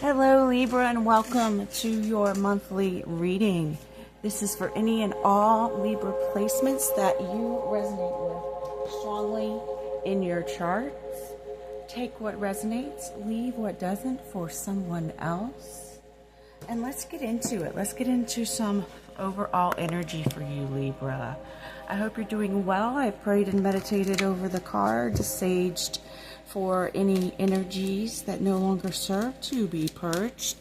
Hello Libra, and welcome to your monthly reading. This is for any and all Libra placements that you resonate with strongly in your charts. Take what resonates, leave what doesn't for someone else. And let's get into it. Let's get into some overall energy for you, Libra. I hope you're doing well. I prayed and meditated over the cards, saged for any energies that no longer serve to be purged,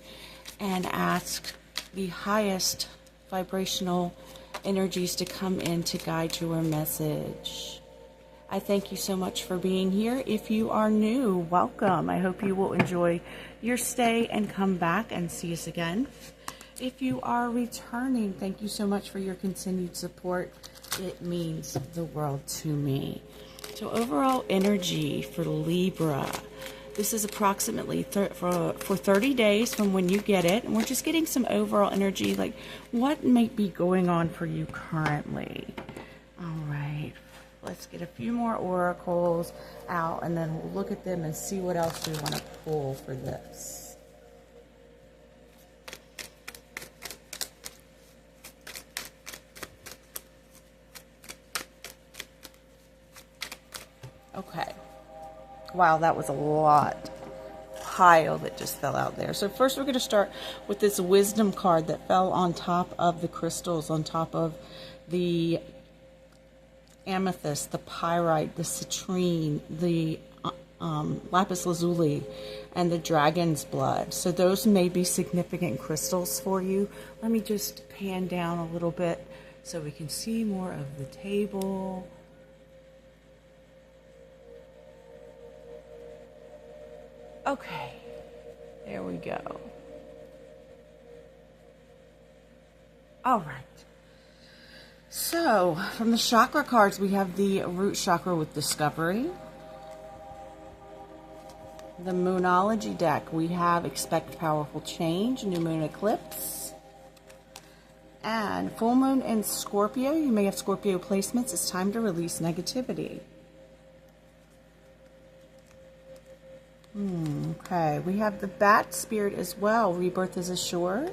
and asked the highest vibrational energies to come in to guide your message. I thank you so much for being here. If you are new, welcome. I hope you will enjoy your stay and come back and see us again. If you are returning, thank you so much for your continued support. It means the world to me. So overall energy for Libra, this is approximately for 30 days from when you get it. And we're just getting some overall energy, like what might be going on for you currently. All right, let's get a few more oracles out, and then we'll look at them and see what else we want to pull for this. Okay. Wow, that was a lot pile that just fell out there. So first we're going to start with this wisdom card that fell on top of the crystals, on top of the amethyst, the pyrite, the citrine, the lapis lazuli, and the dragon's blood. So those may be significant crystals for you. Let me just pan down a little bit so we can see more of the table. Okay, there we go. All right. So, from the chakra cards, we have the root chakra with discovery. The moonology deck, we have expect powerful change, new moon eclipse. And full moon in Scorpio, you may have Scorpio placements. It's time to release negativity. Okay, we have the bat spirit as well. Rebirth is assured.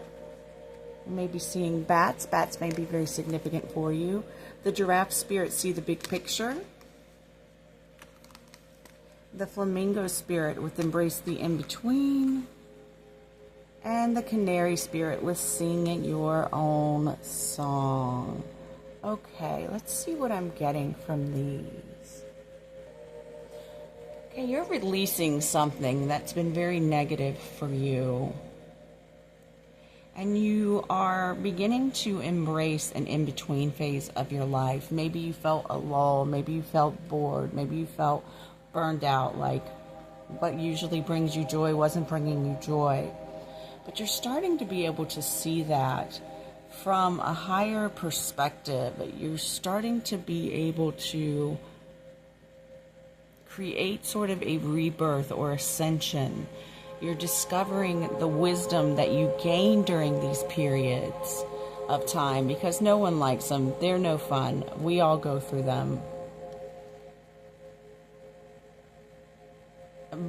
You may be seeing bats. Bats may be very significant for you. The giraffe spirit, see the big picture. The flamingo spirit with embrace the in-between. And the canary spirit with sing your own song. Okay, let's see what I'm getting from these. Okay, you're releasing something that's been very negative for you. And you are beginning to embrace an in-between phase of your life. Maybe you felt a lull, maybe you felt bored, maybe you felt burned out, like what usually brings you joy wasn't bringing you joy. But you're starting to be able to see that from a higher perspective. You're starting to be able to create sort of a rebirth or ascension. You're discovering the wisdom that you gain during these periods of time, because no one likes them. They're no fun. We all go through them.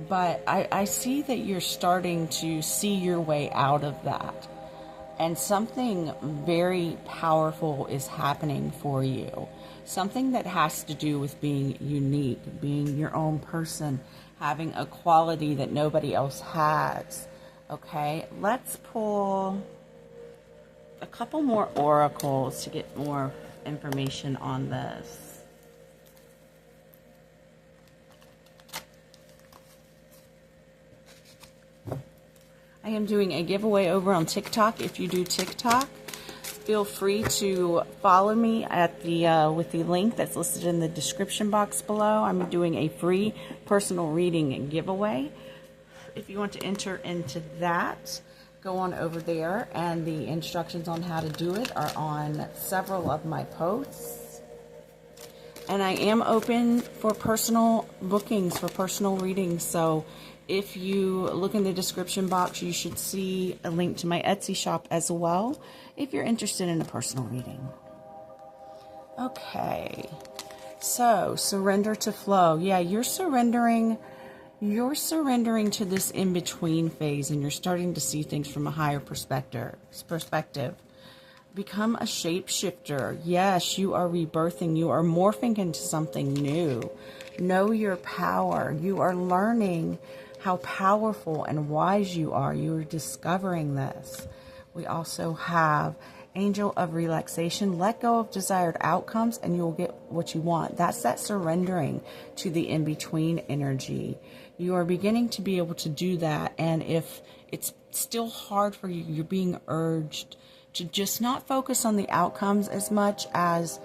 But I see that you're starting to see your way out of that. And something very powerful is happening for you. Something that has to do with being unique, being your own person, having a quality that nobody else has. Okay, let's pull a couple more oracles to get more information on this. I am doing a giveaway over on TikTok. If you do TikTok, feel free to follow me at the with the link that's listed in the description box below. I'm doing a free personal reading and giveaway. If you want to enter into that, go on over there, and the instructions on how to do it are on several of my posts. And I am open for personal bookings, for personal readings. So if you look in the description box, you should see a link to my Etsy shop as well, if you're interested in a personal reading. Okay, so surrender to flow. Yeah, you're surrendering You're surrendering to this in-between phase, and you're starting to see things from a higher perspective. Become a shapeshifter. Yes, you are rebirthing. You are morphing into something new. Know your power. You are learning how powerful and wise you are. You are discovering this. We also have Angel of Relaxation. Let go of desired outcomes and you'll get what you want. That's that surrendering to the in-between energy. You are beginning to be able to do that. And if it's still hard for you, you're being urged to just not focus on the outcomes as much as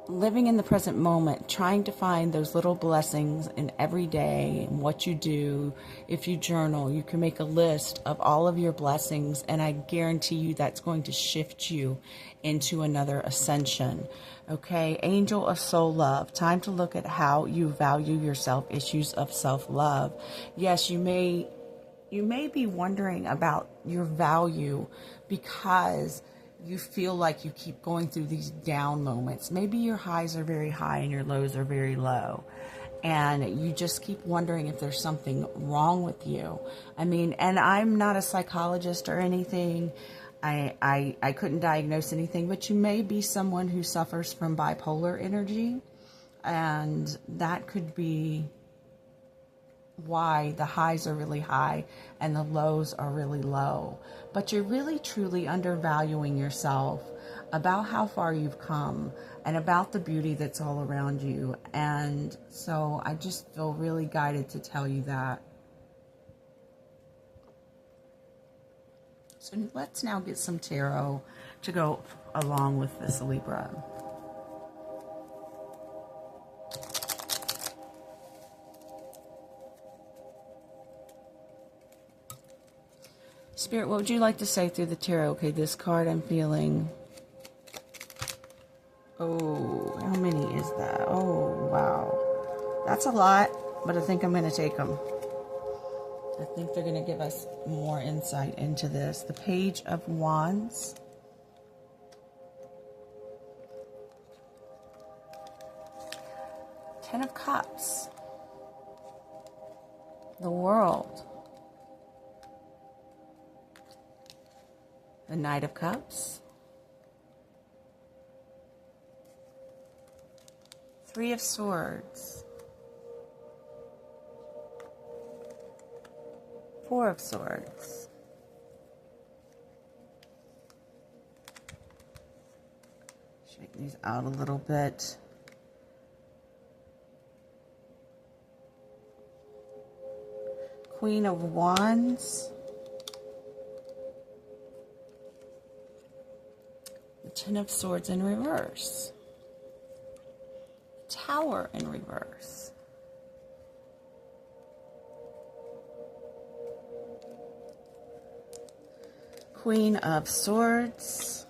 living in the present moment, trying to find those little blessings in every day and what you do. If you journal, you can make a list of all of your blessings, and I guarantee you that's going to shift you into another ascension. Okay, Angel of Soul Love. Time to look at how you value yourself, issues of self-love. Yes, you may be wondering about your value because you feel like you keep going through these down moments. Maybe your highs are very high and your lows are very low. And you just keep wondering if there's something wrong with you. I mean, and I'm not a psychologist or anything. I couldn't diagnose anything, but you may be someone who suffers from bipolar energy. And that could be why the highs are really high and the lows are really low. But you're really truly undervaluing yourself about how far you've come and about the beauty that's all around you. And so I just feel really guided to tell you that. So let's now get some tarot to go along with this, Libra. Spirit, what would you like to say through the tarot? Okay, this card I'm feeling. Oh, how many is that? Oh, wow. That's a lot, but I think I'm going to take them. I think they're going to give us more insight into this. The Page of Wands. Ten of Cups. The World. The Knight of Cups. Three of Swords. Four of Swords. Shake these out a little bit. Queen of Wands. Ten of Swords in reverse. Tower in reverse. Queen of Swords.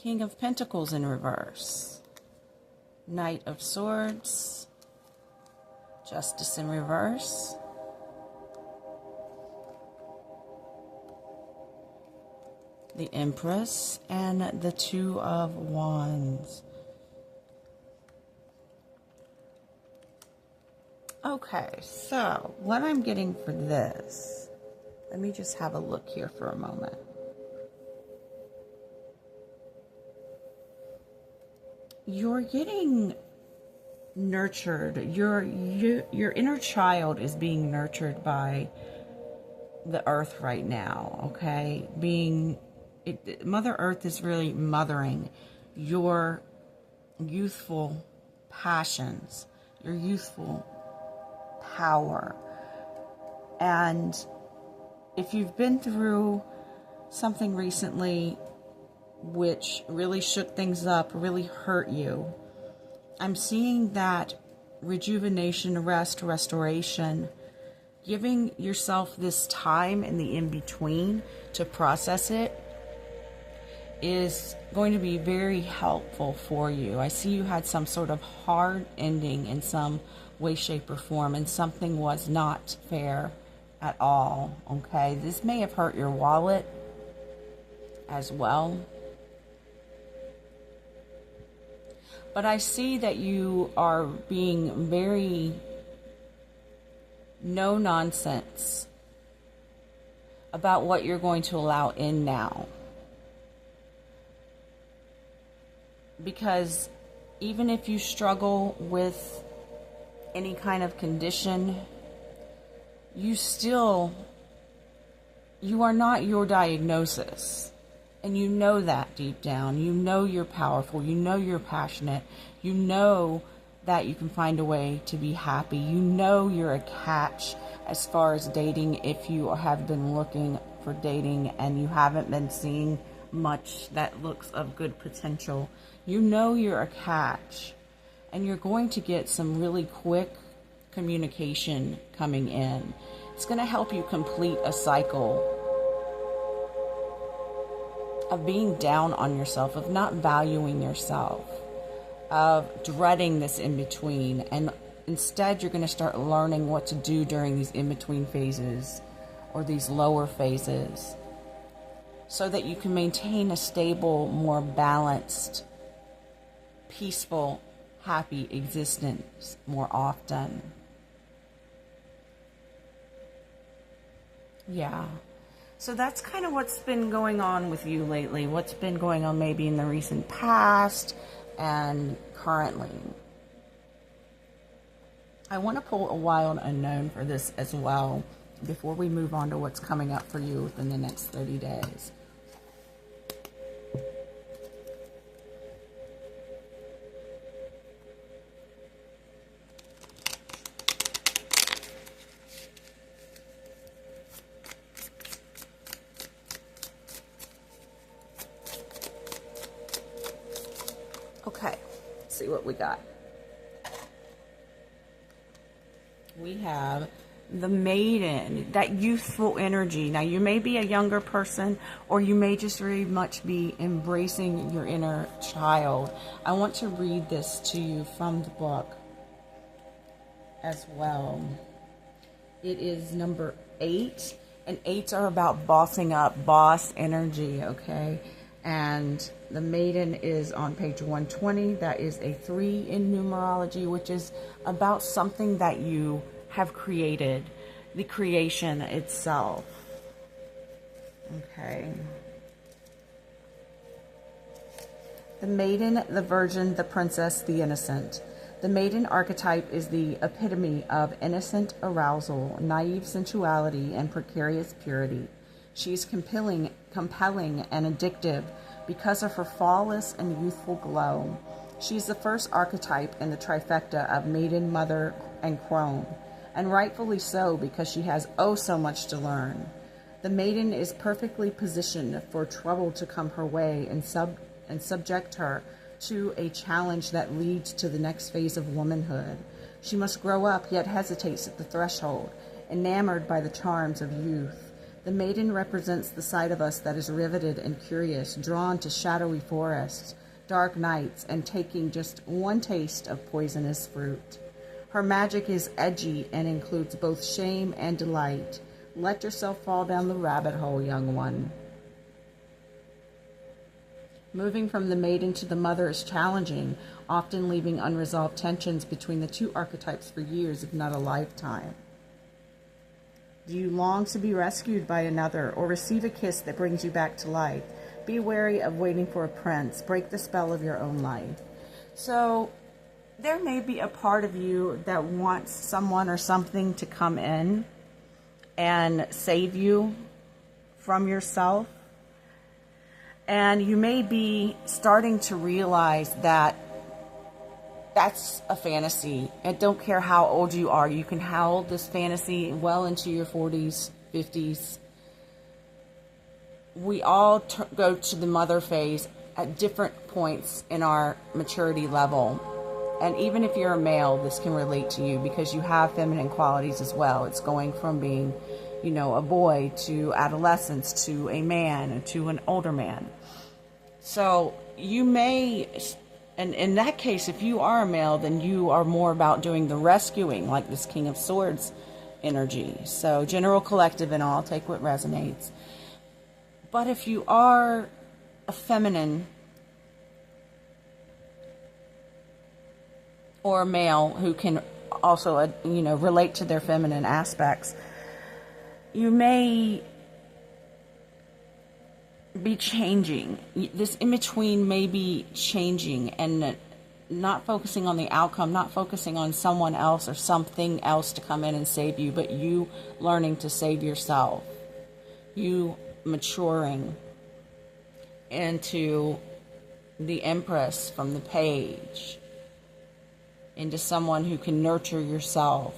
King of Pentacles in reverse. Knight of Swords. Justice in reverse. The Empress and the Two of Wands. Okay, so what I'm getting for this, let me just have a look here for a moment. You're getting nurtured. Your inner child is being nurtured by the earth right now, okay? Mother Earth is really mothering your youthful passions, your youthful power. And if you've been through something recently which really shook things up, really hurt you, I'm seeing that rejuvenation, restoration, giving yourself this time in the in-between to process it is going to be very helpful for you. I see you had some sort of hard ending in some way, shape, or form, and something was not fair at all, okay? This may have hurt your wallet as well. But I see that you are being very no nonsense about what you're going to allow in now. Because even if you struggle with any kind of condition, you are not your diagnosis. And you know that deep down. You know you're powerful. You know you're passionate. You know that you can find a way to be happy. You know you're a catch as far as dating, if you have been looking for dating and you haven't been seeing much that looks of good potential. You know you're a catch, and you're going to get some really quick communication coming in. It's going to help you complete a cycle of being down on yourself, of not valuing yourself, of dreading this in-between. And instead, you're going to start learning what to do during these in-between phases or these lower phases so that you can maintain a stable, more balanced, peaceful, happy existence more often. Yeah. So that's kind of what's been going on with you lately. What's been going on maybe in the recent past and currently. I want to pull a wild unknown for this as well before we move on to what's coming up for you within the next 30 days. Okay, let's see what we got. We have the maiden, that youthful energy. Now, you may be a younger person, or you may just very much be embracing your inner child. I want to read this to you from the book as well. It is number 8, and 8s are about bossing up, boss energy, okay? And the maiden is on page 120. That is a 3 in numerology, which is about something that you have created, the creation itself. Okay. The maiden, the virgin, the princess, the innocent. The maiden archetype is the epitome of innocent arousal, naive sensuality, and precarious purity. She is compelling and addictive because of her flawless and youthful glow. She is the first archetype in the trifecta of maiden, mother, and crone, and rightfully so because she has oh so much to learn. The maiden is perfectly positioned for trouble to come her way and subject her to a challenge that leads to the next phase of womanhood. She must grow up, yet hesitates at the threshold, enamored by the charms of youth. The maiden represents the side of us that is riveted and curious, drawn to shadowy forests, dark nights, and taking just one taste of poisonous fruit. Her magic is edgy and includes both shame and delight. Let yourself fall down the rabbit hole, young one. Moving from the maiden to the mother is challenging, often leaving unresolved tensions between the two archetypes for years, if not a lifetime. Do you long to be rescued by another or receive a kiss that brings you back to life? Be wary of waiting for a prince. Break the spell of your own life. So there may be a part of you that wants someone or something to come in and save you from yourself. And you may be starting to realize that that's a fantasy. And don't care how old you are, you can hold this fantasy well into your 40s, 50s. We all go to the mother phase at different points in our maturity level. And even if you're a male, this can relate to you because you have feminine qualities as well. It's going from being, a boy to adolescence to a man to an older man. So you may, and in that case, if you are a male, then you are more about doing the rescuing, like this King of Swords energy. So general, collective, and all, take what resonates. But if you are a feminine, or a male who can also, relate to their feminine aspects, you may be changing. This in-between may be changing and not focusing on the outcome, not focusing on someone else or something else to come in and save you, but you learning to save yourself. You maturing into the Empress from the page, into someone who can nurture yourself.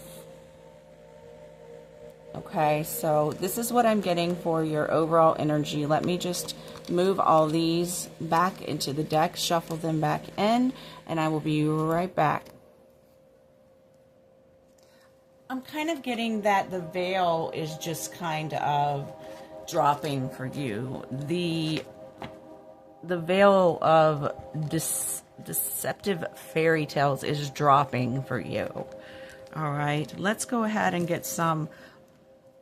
Okay, so this is what I'm getting for your overall energy. Let me just move all these back into the deck, shuffle them back in, and I will be right back. I'm kind of getting that the veil is just kind of dropping for you. The veil of deceptive fairy tales is dropping for you. All right, let's go ahead and get some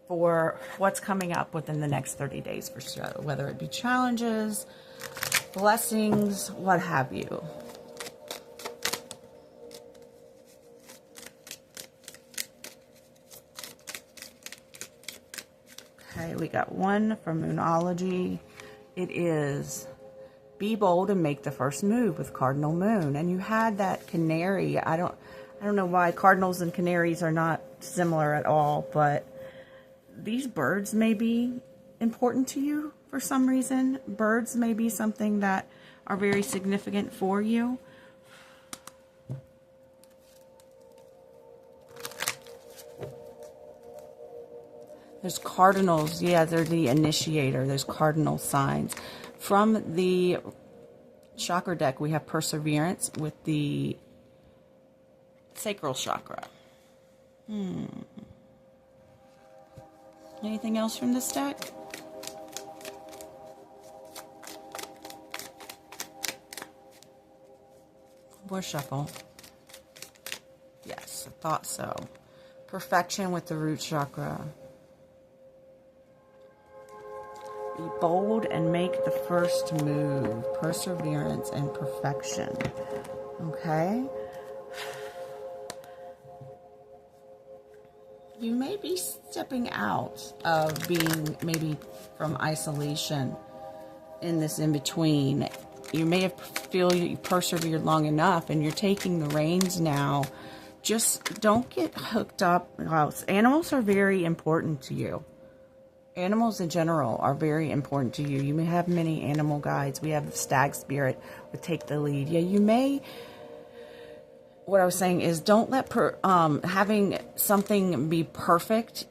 for what's coming up within the next 30 days for sure, whether it be challenges, blessings, what have you. Okay, we got one from Moonology. It is be bold and make the first move with Cardinal Moon. And you had that canary. I don't know why cardinals and canaries are not similar at all, but these birds may be important to you for some reason. Birds may be something that are very significant for you. There's cardinals. Yeah, they're the initiator. There's cardinal signs. From the chakra deck, we have perseverance with the sacral chakra. Anything else from this deck? More shuffle. Yes, I thought so. Perfection with the root chakra. Be bold and make the first move. Perseverance and perfection. Okay. You may be stepping out of being maybe from isolation in this in-between. You may have feel you persevered long enough and you're taking the reins now. Just don't get hooked up. Animals are very important to you. Animals in general are very important to you. You may have many animal guides. We have the stag spirit would take the lead. Yeah, you may. What I was saying is don't let having something be perfect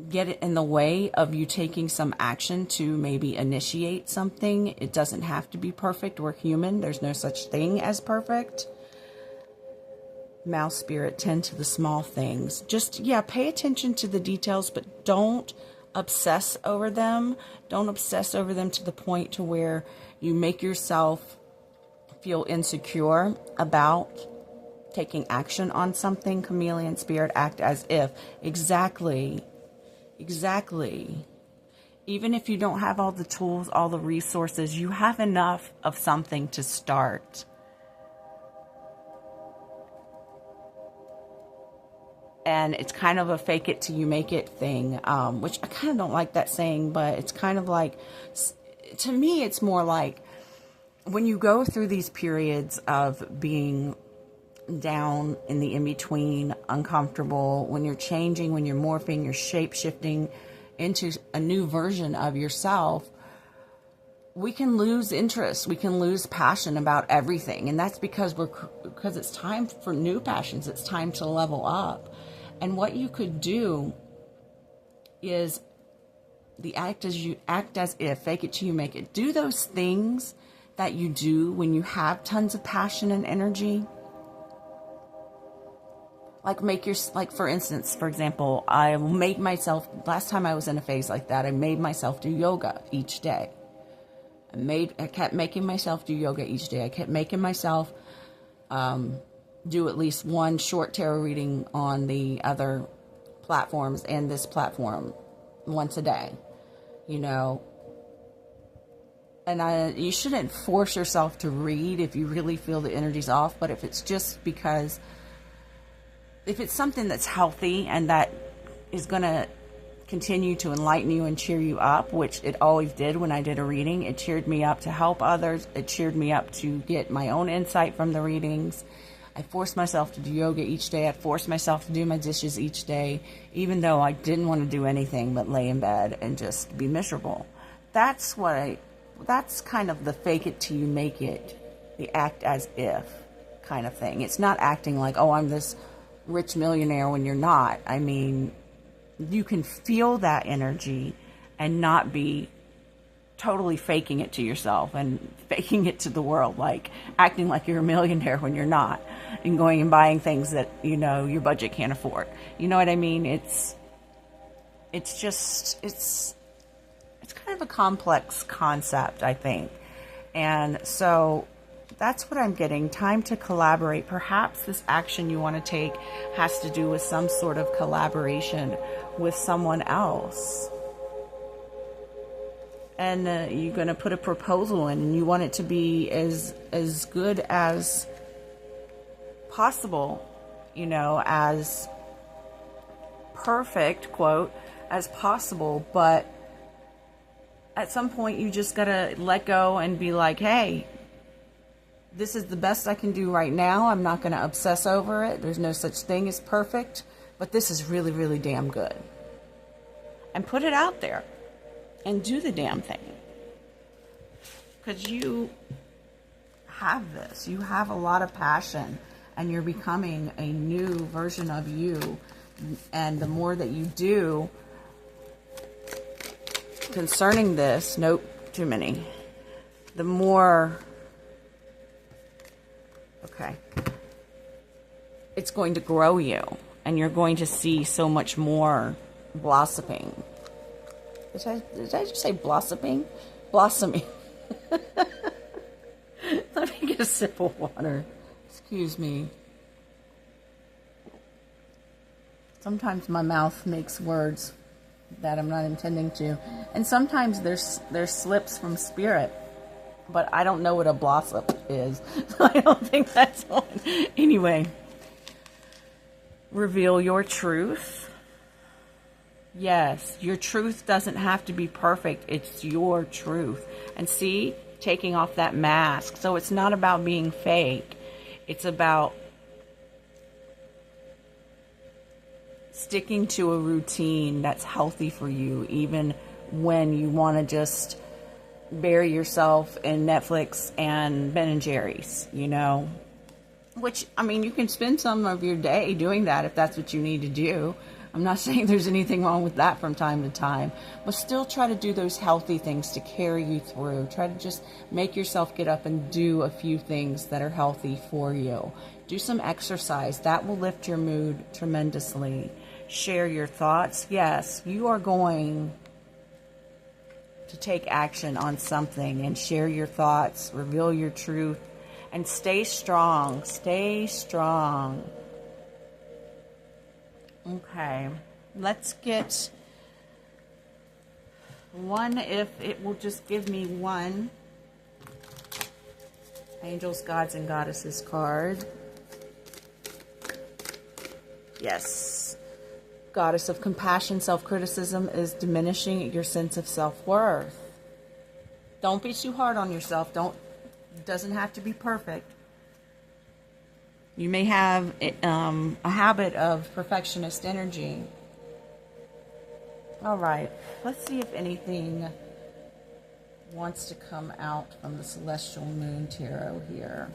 get it in the way of you taking some action to maybe initiate something. It doesn't have to be perfect. We're human. There's no such thing as perfect. Mouse spirit, tend to the small things. Just, yeah, pay attention to the details, but don't obsess over them. Don't obsess over them to the point to where you make yourself feel insecure about taking action on something. Chameleon spirit, act as if. Exactly. Even if you don't have all the tools, all the resources, you have enough of something to start. And it's kind of a fake it till you make it thing, which I kind of don't like that saying, but it's kind of like, to me, it's more like when you go through these periods of being down in the in-between, uncomfortable, when you're changing, when you're morphing, you're shape-shifting into a new version of yourself, we can lose interest, we can lose passion about everything. And that's because it's time for new passions. It's time to level up. And what you could do is act as if, fake it till you make it. Do those things that you do when you have tons of passion and energy. Like for instance, for example, I made myself, last time I was in a phase like that, I made myself do yoga each day. I kept making myself do yoga each day. I kept making myself do at least one short tarot reading on the other platforms and this platform once a day. You know, and you shouldn't force yourself to read if you really feel the energy's off, but if it's just because, if it's something that's healthy and that is going to continue to enlighten you and cheer you up, which it always did when I did a reading. It cheered me up to help others. It cheered me up to get my own insight from the readings. I forced myself to do yoga each day. I forced myself to do my dishes each day, even though I didn't want to do anything but lay in bed and just be miserable. That's kind of the fake it till you make it, the act as if kind of thing. It's not acting like, oh, I'm this rich millionaire when you're not. I mean, you can feel that energy and not be totally faking it to yourself and faking it to the world, like acting like you're a millionaire when you're not, and going and buying things that, you know, your budget can't afford. You know what I mean? It's kind of a complex concept, I think. And so that's what I'm getting. Time to collaborate. Perhaps this action you want to take has to do with some sort of collaboration with someone else. And you're going to put a proposal in, and you want it to be as good as possible, you know, as perfect, quote, as possible. But at some point, you just got to let go and be like, hey, this is the best I can do right now. I'm not going to obsess over it. There's no such thing as perfect, but this is really, really damn good. And put it out there. And do the damn thing. Because you have this. You have a lot of passion. And you're becoming a new version of you. And the more that you do concerning this, nope, too many. The more, okay, it's going to grow you. And you're going to see so much more blossoming. Did I just say blossoming? Blossoming. Let me get a sip of water. Excuse me. Sometimes my mouth makes words that I'm not intending to. And sometimes there's slips from spirit. But I don't know what a blossom is. So I don't think that's one. Anyway. Reveal your truth. Yes, your truth doesn't have to be perfect. It's your truth. And see, taking off that mask. So it's not about being fake. It's about sticking to a routine that's healthy for you, even when you want to just bury yourself in Netflix and Ben and Jerry's, you know. Which, I mean, you can spend some of your day doing that if that's what you need to do. I'm not saying there's anything wrong with that from time to time, but still try to do those healthy things to carry you through. Try to just make yourself get up and do a few things that are healthy for you. Do some exercise. That will lift your mood tremendously. Share your thoughts. Yes, you are going to take action on something and share your thoughts, reveal your truth, and stay strong. Stay strong. Okay, let's get one, if it will just give me one Angels, Gods, and Goddesses card. Yes. Goddess of Compassion, self-criticism is diminishing your sense of self-worth. Don't be too hard on yourself. It doesn't have to be perfect. You may have a habit of perfectionist energy. All right, let's see if anything wants to come out from the Celestial Moon Tarot here.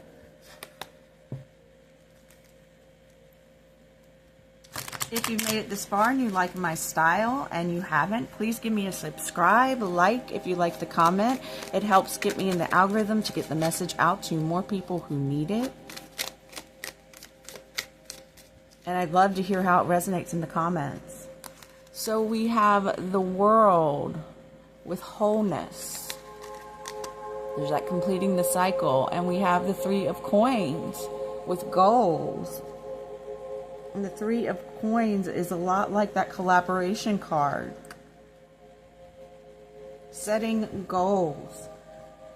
If you've made it this far and you like my style and you haven't, please give me a subscribe, like if you like the comment. It helps get me in the algorithm to get the message out to more people who need it. And I'd love to hear how it resonates in the comments. So we have the World with wholeness. There's that completing the cycle. And we have the Three of Coins with goals. And the Three of Coins is a lot like that collaboration card. Setting goals.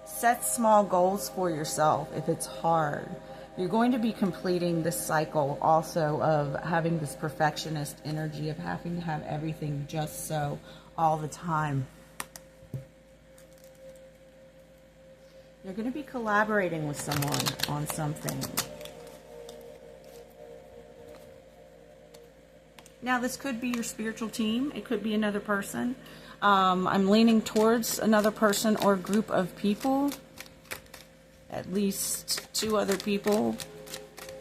Set small goals for yourself if it's hard. You're going to be completing this cycle also of having this perfectionist energy of having to have everything just so all the time. You're going to be collaborating with someone on something. Now, this could be your spiritual team. It could be another person. I'm leaning towards another person or group of people. At least 2 other people.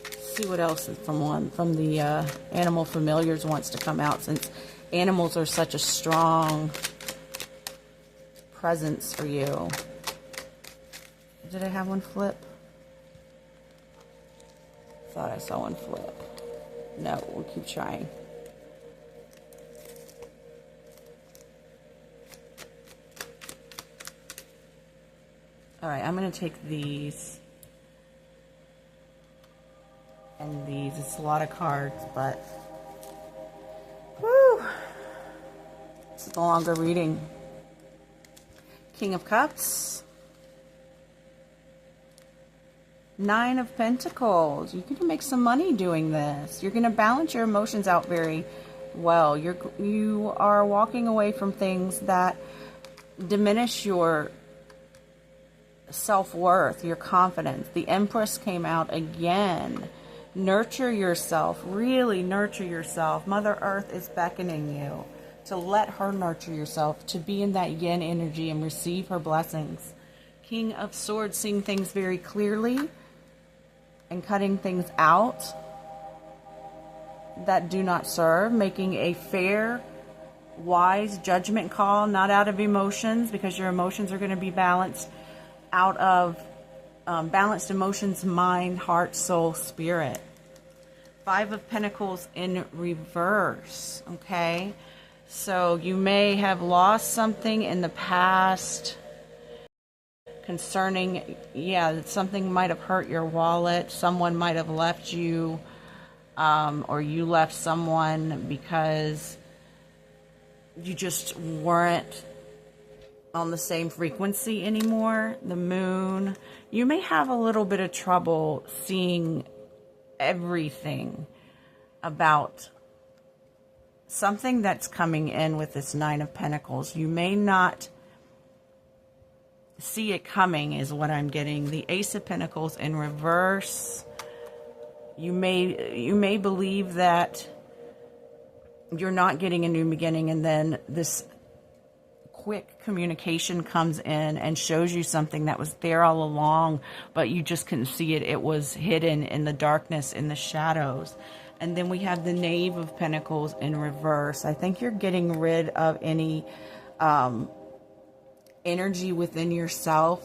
Let's see what else is from the animal familiars wants to come out, since animals are such a strong presence for you. Did I have one flip? Thought I saw one flip. No, we'll keep trying. All right, I'm going to take these and these. It's a lot of cards, but whew, this is the longer reading. King of Cups. 9 of Pentacles. You're going to make some money doing this. You're going to balance your emotions out very well. You are walking away from things that diminish your self-worth, your confidence. The Empress came out again. Nurture yourself. Really nurture yourself. Mother Earth is beckoning you to let her nurture yourself, to be in that yin energy and receive her blessings. King of Swords, seeing things very clearly and cutting things out that do not serve, making a fair, wise judgment call, not out of emotions, because your emotions are going to be balanced out of balanced emotions, mind, heart, soul, spirit. 5 of Pentacles in reverse, okay? So you may have lost something in the past concerning, something might have hurt your wallet. Someone might have left you, or you left someone because you just weren't on the same frequency anymore. The Moon. You may have a little bit of trouble seeing everything about something that's coming in with this 9 of Pentacles. You may not see it coming, is what I'm getting. The Ace of Pentacles in reverse. You may believe that you're not getting a new beginning, and then this quick communication comes in and shows you something that was there all along, but you just couldn't see it. It was hidden in the darkness, in the shadows. And then we have the Knave of Pentacles in reverse. I think you're getting rid of any energy within yourself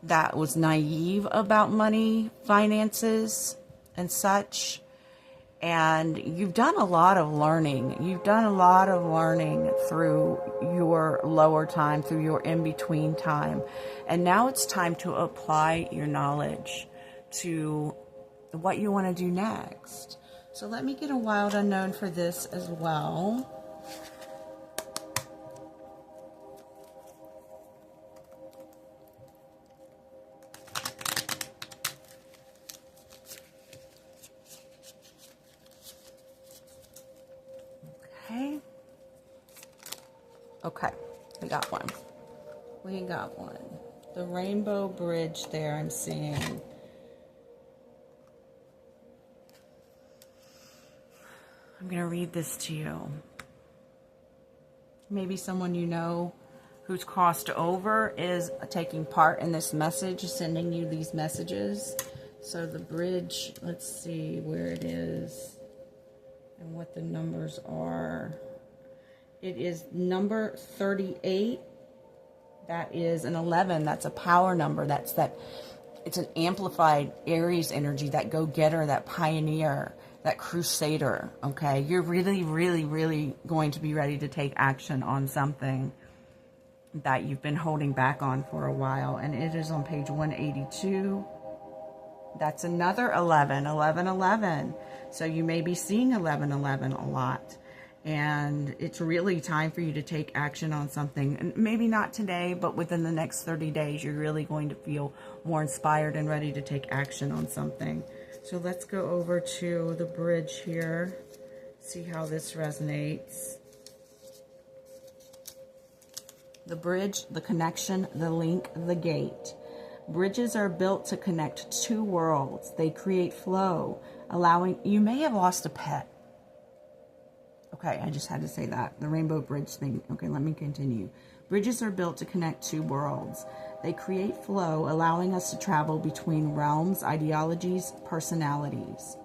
that was naive about money, finances, and such. And you've done a lot of learning. You've done a lot of learning through your lower time, through your in-between time. And now it's time to apply your knowledge to what you want to do next. So let me get a wild unknown for this as well. Okay, we got one. We got one. The rainbow bridge there I'm seeing. I'm going to read this to you. Maybe someone you know who's crossed over is taking part in this message, sending you these messages. So the bridge, let's see where it is and what the numbers are. It is number 38. That is an 11. That's a power number. It's an amplified Aries energy, that go-getter, that pioneer, that crusader, okay? You're really, really, really going to be ready to take action on something that you've been holding back on for a while. And it is on page 182. That's another 11, 11, 11. So you may be seeing 11, 11 a lot. And it's really time for you to take action on something. And maybe not today, but within the next 30 days, you're really going to feel more inspired and ready to take action on something. So let's go over to the bridge here, see how this resonates. The bridge, the connection, the link, the gate. Bridges are built to connect two worlds. They create flow, allowing, you may have lost a pet. Okay, I just had to say that. The rainbow bridge thing. Okay, let me continue. Bridges are built to connect two worlds. They create flow, allowing us to travel between realms, ideologies, personalities.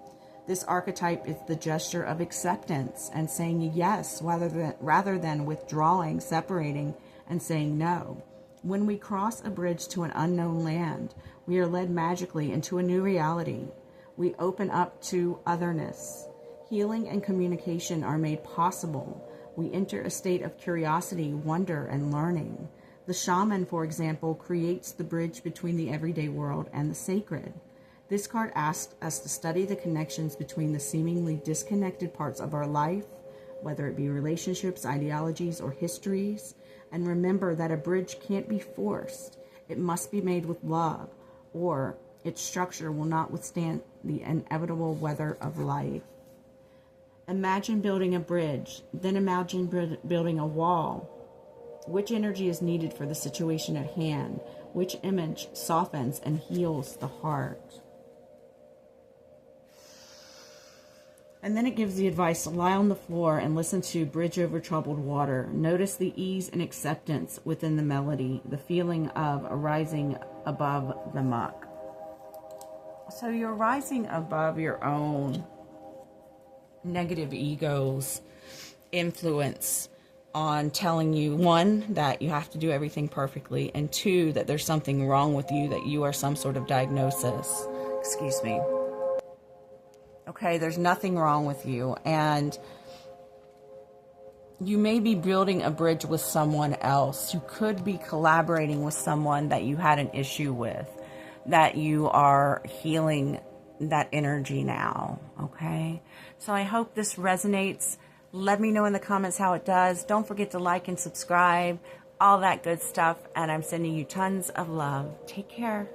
This archetype is the gesture of acceptance and saying yes rather than withdrawing, separating, and saying no. When we cross a bridge to an unknown land, we are led magically into a new reality. We open up to otherness. Healing and communication are made possible. We enter a state of curiosity, wonder, and learning. The shaman, for example, creates the bridge between the everyday world and the sacred. This card asks us to study the connections between the seemingly disconnected parts of our life, whether it be relationships, ideologies, or histories, and remember that a bridge can't be forced. It must be made with love, or its structure will not withstand the inevitable weather of life. Imagine building a bridge, then imagine building a wall. Which energy is needed for the situation at hand? Which image softens and heals the heart? And then it gives the advice to lie on the floor and listen to Bridge Over Troubled Water. Notice the ease and acceptance within the melody, the feeling of rising above the muck. So you're rising above your own negative ego's influence on telling you, one, that you have to do everything perfectly, and two, that there's something wrong with you, that you are some sort of diagnosis. Excuse me. Okay, there's nothing wrong with you, and you may be building a bridge with someone else. You could be collaborating with someone that you had an issue with, that you are healing that energy now, okay? So I hope this resonates. Let me know in the comments how it does. Don't forget to like and subscribe, all that good stuff, and I'm sending you tons of love. Take care.